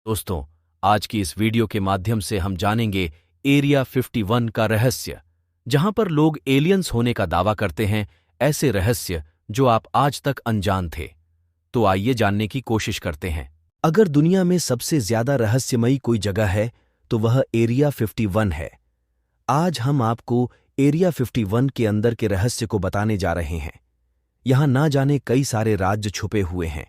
दोस्तों, आज की इस वीडियो के माध्यम से हम जानेंगे एरिया 51 का रहस्य, जहां पर लोग एलियंस होने का दावा करते हैं, ऐसे रहस्य जो आप आज तक अनजान थे। तो आइए जानने की कोशिश करते हैं। अगर दुनिया में सबसे ज्यादा रहस्यमयी कोई जगह है, तो वह एरिया 51 है। आज हम आपको एरिया 51 के अंदर के रहस्य को बताने जा रहे हैं। यहां ना जाने कई सारे राज्य छुपे हुए हैं,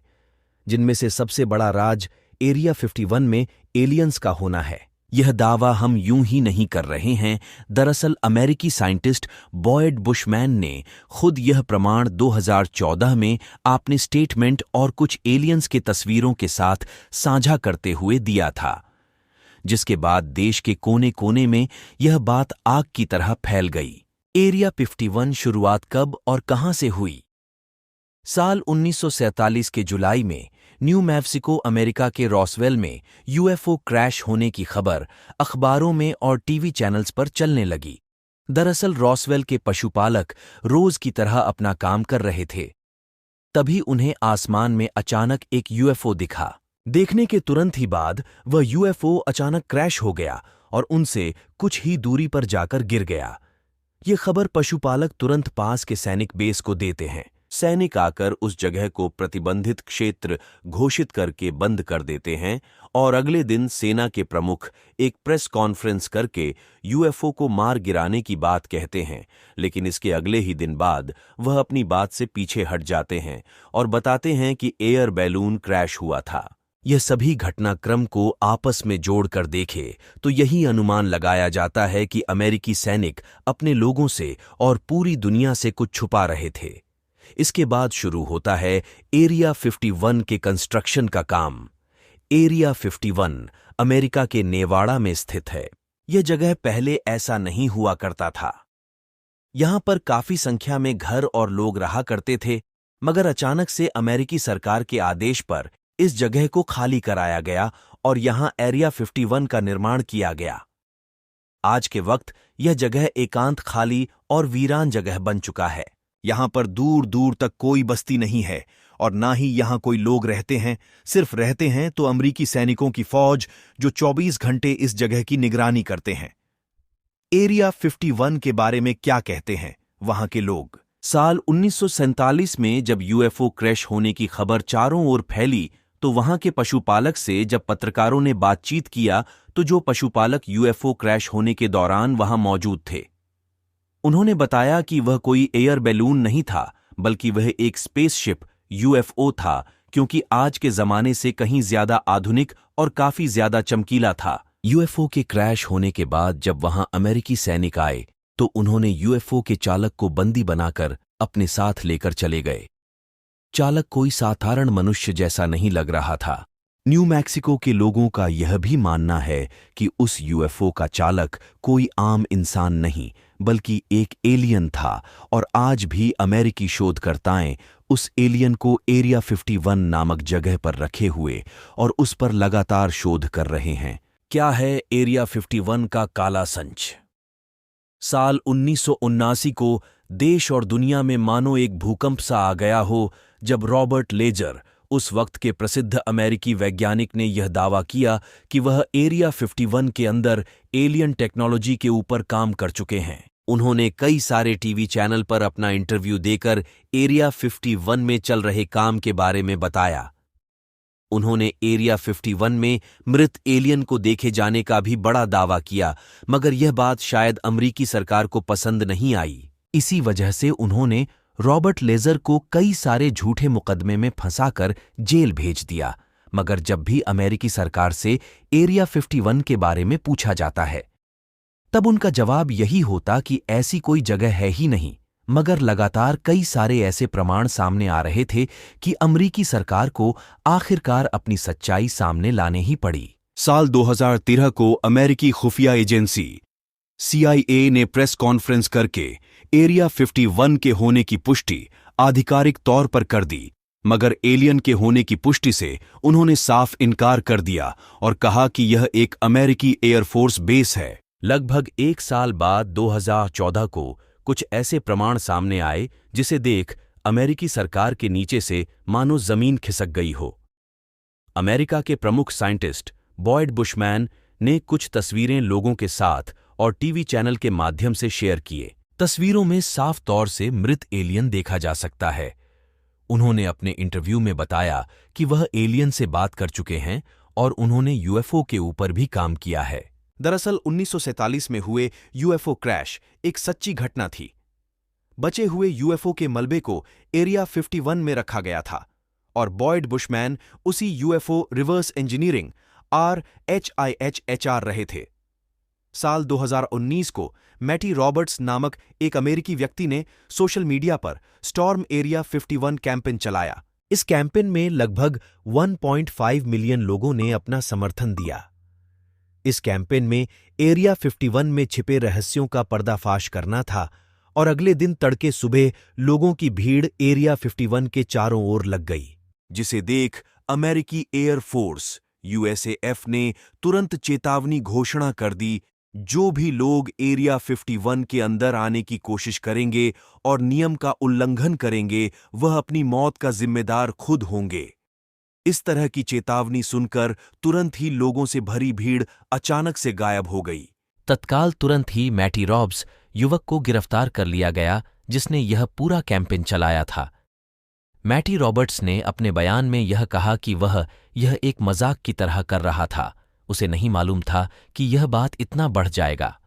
जिनमें से सबसे बड़ा राज एरिया 51 में एलियंस का होना है। यह दावा हम यूं ही नहीं कर रहे हैं। दरअसल अमेरिकी साइंटिस्ट बॉयड बुशमैन ने खुद यह प्रमाण 2014 में आपने स्टेटमेंट और कुछ एलियंस के तस्वीरों के साथ साझा करते हुए दिया था, जिसके बाद देश के कोने कोने में यह बात आग की तरह फैल गई। एरिया 51 शुरुआत कब और कहां से हुई? साल 1947 के जुलाई में न्यू मैक्सिको अमेरिका के रॉसवेल में यूएफओ क्रैश होने की खबर अखबारों में और टीवी चैनल्स पर चलने लगी। दरअसल रॉसवेल के पशुपालक रोज की तरह अपना काम कर रहे थे। तभी उन्हें आसमान में अचानक एक यूएफओ दिखा। देखने के तुरंत ही बाद वह यूएफओ अचानक क्रैश हो गया और उनसे कुछ ही दूरी पर जाकर गिर गया। ये खबर पशुपालक तुरंत पास के सैनिक बेस को देते हैं। सैनिक आकर उस जगह को प्रतिबंधित क्षेत्र घोषित करके बंद कर देते हैं और अगले दिन सेना के प्रमुख एक प्रेस कॉन्फ्रेंस करके यूएफओ को मार गिराने की बात कहते हैं। लेकिन इसके अगले ही दिन बाद वह अपनी बात से पीछे हट जाते हैं और बताते हैं कि एयर बैलून क्रैश हुआ था। यह सभी घटनाक्रम को आपस में जोड़कर देखे तो यही अनुमान लगाया जाता है कि अमेरिकी सैनिक अपने लोगों से और पूरी दुनिया से कुछ छुपा रहे थे। इसके बाद शुरू होता है एरिया 51 के कंस्ट्रक्शन का काम। एरिया 51 अमेरिका के नेवाड़ा में स्थित है। यह जगह पहले ऐसा नहीं हुआ करता था। यहां पर काफी संख्या में घर और लोग रहा करते थे, मगर अचानक से अमेरिकी सरकार के आदेश पर इस जगह को खाली कराया गया और यहां एरिया 51 का निर्माण किया गया। आज के वक्त यह जगह एकांत, खाली और वीरान जगह बन चुका है। यहां पर दूर दूर तक कोई बस्ती नहीं है और ना ही यहां कोई लोग रहते हैं। सिर्फ रहते हैं तो अमेरिकी सैनिकों की फौज, जो 24 घंटे इस जगह की निगरानी करते हैं। एरिया 51 के बारे में क्या कहते हैं वहां के लोग? साल 1947 में जब यूएफओ क्रैश होने की खबर चारों ओर फैली, तो वहां के पशुपालक से जब पत्रकारों ने बातचीत किया, तो जो पशुपालक यूएफओ क्रैश होने के दौरान वहां मौजूद थे, उन्होंने बताया कि वह कोई एयर बैलून नहीं था, बल्कि वह एक स्पेसशिप यूएफओ था, क्योंकि आज के जमाने से कहीं ज्यादा आधुनिक और काफी ज्यादा चमकीला था। यूएफओ के क्रैश होने के बाद जब वहां अमेरिकी सैनिक आए, तो उन्होंने यूएफओ के चालक को बंदी बनाकर अपने साथ लेकर चले गए। चालक कोई साधारण मनुष्य जैसा नहीं लग रहा था। न्यू मैक्सिको के लोगों का यह भी मानना है कि उस यूएफओ का चालक कोई आम इंसान नहीं, बल्कि एक एलियन था और आज भी अमेरिकी शोधकर्ताएं उस एलियन को एरिया 51 नामक जगह पर रखे हुए और उस पर लगातार शोध कर रहे हैं। क्या है एरिया 51 का काला संच? साल 1979 को देश और दुनिया में मानो एक भूकंप सा आ गया हो, जब रॉबर्ट लेजर, उस वक्त के प्रसिद्ध अमेरिकी वैज्ञानिक, ने यह दावा किया कि वह एरिया 51 के अंदर एलियन टेक्नोलॉजी के ऊपर काम कर चुके हैं। उन्होंने कई सारे टीवी चैनल पर अपना इंटरव्यू देकर एरिया 51 में चल रहे काम के बारे में बताया। उन्होंने एरिया 51 में मृत एलियन को देखे जाने का भी बड़ा दावा किया, मगर यह बात शायद अमेरिकी सरकार को पसंद नहीं आई। इसी वजह से उन्होंने रॉबर्ट लेजर को कई सारे झूठे मुकदमे में फंसाकर जेल भेज दिया। मगर जब भी अमेरिकी सरकार से एरिया 51 के बारे में पूछा जाता है, तब उनका जवाब यही होता कि ऐसी कोई जगह है ही नहीं। मगर लगातार कई सारे ऐसे प्रमाण सामने आ रहे थे कि अमेरिकी सरकार को आखिरकार अपनी सच्चाई सामने लाने ही पड़ी। साल 2013 को अमेरिकी खुफिया एजेंसी CIA ने प्रेस कॉन्फ्रेंस करके एरिया 51 के होने की पुष्टि आधिकारिक तौर पर कर दी, मगर एलियन के होने की पुष्टि से उन्होंने साफ इनकार कर दिया और कहा कि यह एक अमेरिकी एयरफोर्स बेस है। लगभग एक साल बाद 2014 को कुछ ऐसे प्रमाण सामने आए जिसे देख अमेरिकी सरकार के नीचे से मानो जमीन खिसक गई हो। अमेरिका के प्रमुख साइंटिस्ट बॉयड बुशमैन ने कुछ तस्वीरें लोगों के साथ और टीवी चैनल के माध्यम से शेयर किए। तस्वीरों में साफ तौर से मृत एलियन देखा जा सकता है। उन्होंने अपने इंटरव्यू में बताया कि वह एलियन से बात कर चुके हैं और उन्होंने यूएफओ के ऊपर भी काम किया है। दरअसल 1947 में हुए यूएफओ क्रैश एक सच्ची घटना थी। बचे हुए यूएफओ के मलबे को एरिया 51 में रखा गया था और बॉयड बुशमैन उसी यूएफओ रिवर्स इंजीनियरिंग RHIHHR रहे थे। साल 2019 को मैटी रॉबर्ट्स नामक एक अमेरिकी व्यक्ति ने सोशल मीडिया पर स्टॉर्म एरिया 51 कैंपेन चलाया। इस कैंपेन में लगभग 1.5 मिलियन लोगों ने अपना समर्थन दिया। इस कैंपेन में एरिया 51 में छिपे रहस्यों का पर्दाफाश करना था और अगले दिन तड़के सुबह लोगों की भीड़ एरिया 51 के चारों ओर लग गई, जिसे देख अमेरिकी एयरफोर्स USAF ने तुरंत चेतावनी घोषणा कर दी, जो भी लोग एरिया 51 के अंदर आने की कोशिश करेंगे और नियम का उल्लंघन करेंगे वह अपनी मौत का जिम्मेदार खुद होंगे। इस तरह की चेतावनी सुनकर तुरंत ही लोगों से भरी भीड़ अचानक से गायब हो गई। तत्काल तुरंत ही मैटी रॉब्स युवक को गिरफ्तार कर लिया गया जिसने यह पूरा कैंपेन चलाया था। मैटी रॉबर्ट्स ने अपने बयान में यह कहा कि वह यह एक मजाक की तरह कर रहा था। उसे नहीं मालूम था कि यह बात इतना बढ़ जाएगा।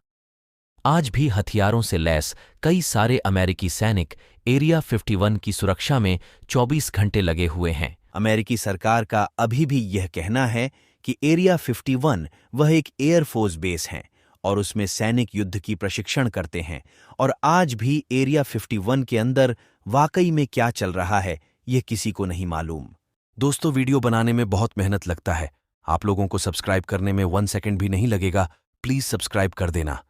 आज भी हथियारों से लैस कई सारे अमेरिकी सैनिक एरिया 51 की सुरक्षा में 24 घंटे लगे हुए हैं। अमेरिकी सरकार का अभी भी यह कहना है कि एरिया 51 वह एक एयरफोर्स बेस है और उसमें सैनिक युद्ध की प्रशिक्षण करते हैं और आज भी एरिया 51 के अंदर वाकई में क्या चल रहा है यह किसी को नहीं मालूम। दोस्तों, वीडियो बनाने में बहुत मेहनत लगता है। आप लोगों को सब्सक्राइब करने में 1 सेकंड भी नहीं लगेगा। प्लीज सब्सक्राइब कर देना।